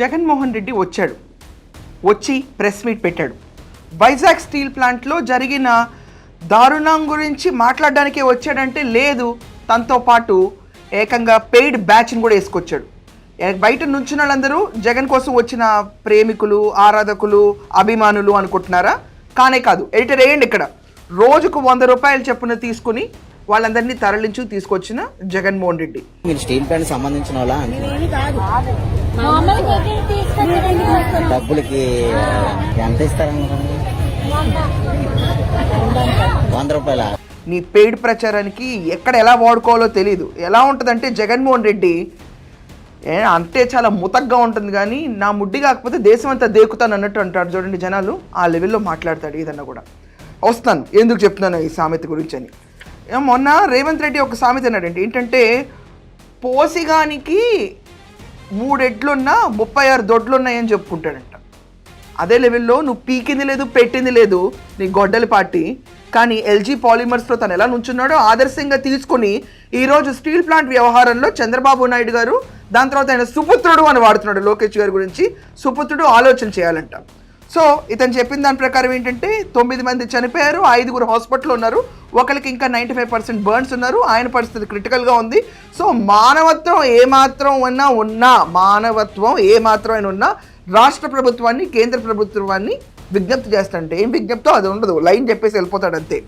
జగన్మోహన్ రెడ్డి వచ్చి press meet పెట్టాడు. Vizag steel ప్లాంట్లో జరిగిన దారుణం గురించి మాట్లాడడానికే వచ్చాడంటే లేదు, తనతో పాటు ఏకంగా పెయిడ్ బ్యాచ్ని కూడా వేసుకొచ్చాడు. బయట నుంచిన వాళ్ళందరూ జగన్ కోసం వచ్చిన ప్రేమికులు, ఆరాధకులు, అభిమానులు అనుకుంటున్నారా? కానే కాదు. ఎడిటర్ వేయండి ఇక్కడ. రోజుకు 100 రూపాయలు చెప్పున తీసుకుని వాళ్ళందరినీ తరలించు తీసుకొచ్చిన జగన్మోహన్ రెడ్డి. మీరు స్టీల్ ప్లాంట్ సంబంధించిన వాళ్ళ డబ్బులకి ఎంత ఇస్తారనుకోండి? 100 రూపాయల. నీ పెయిడ్ ప్రచారానికి ఎక్కడ ఎలా వాడుకోవాలో తెలీదు. ఎలా ఉంటుందంటే జగన్మోహన్ రెడ్డి అంటే చాలా ముతగ్గా ఉంటుంది, కానీ నా ముడ్డి కాకపోతే దేశం అంతా దేకుతాను అన్నట్టు అంటాడు చూడండి జనాలు. ఆ లెవెల్లో మాట్లాడతాడు ఏదన్నా కూడా. వస్తాను ఎందుకు చెప్తున్నాను ఈ సామెత గురించి అని. మొన్న రేవంత్ రెడ్డి ఒక సామెత అన్నాడంటే ఏంటంటే, పోసిగానికి 3 ఎడ్లున్నా 36 దొడ్లున్నాయని చెప్పుకుంటాడంట. అదే లెవెల్లో నువ్వు పీకింది లేదు, పెట్టింది లేదు నీ గొడ్డలి పార్టీ. కానీ ఎల్జీ పాలిమర్స్లో తను ఎలా నుంచున్నాడో ఆదర్శంగా తీసుకుని ఈరోజు స్టీల్ ప్లాంట్ వ్యవహారంలో చంద్రబాబు నాయుడు గారు, దాని తర్వాత ఆయన సుపుత్రుడు అని వాడుతున్నాడు లోకేష్ గారి గురించి. సుపుత్రుడు ఆలోచన చేయాలంట. సో ఇతను చెప్పిన దాని ప్రకారం ఏంటంటే 9 మంది చనిపోయారు, 5గురు హాస్పిటల్లో ఉన్నారు, ఒకరికి ఇంకా 95% బర్న్స్ ఉన్నారు, ఆయన పరిస్థితి క్రిటికల్గా ఉంది. సో మానవత్వం ఏమాత్రం ఉన్నా రాష్ట్ర ప్రభుత్వాన్ని, కేంద్ర ప్రభుత్వాన్ని విజ్ఞప్తి చేస్తాడంటే ఏం విజ్ఞప్తో అది ఉండదు, లైన్ చెప్పేసి వెళ్ళిపోతాడు అంతే.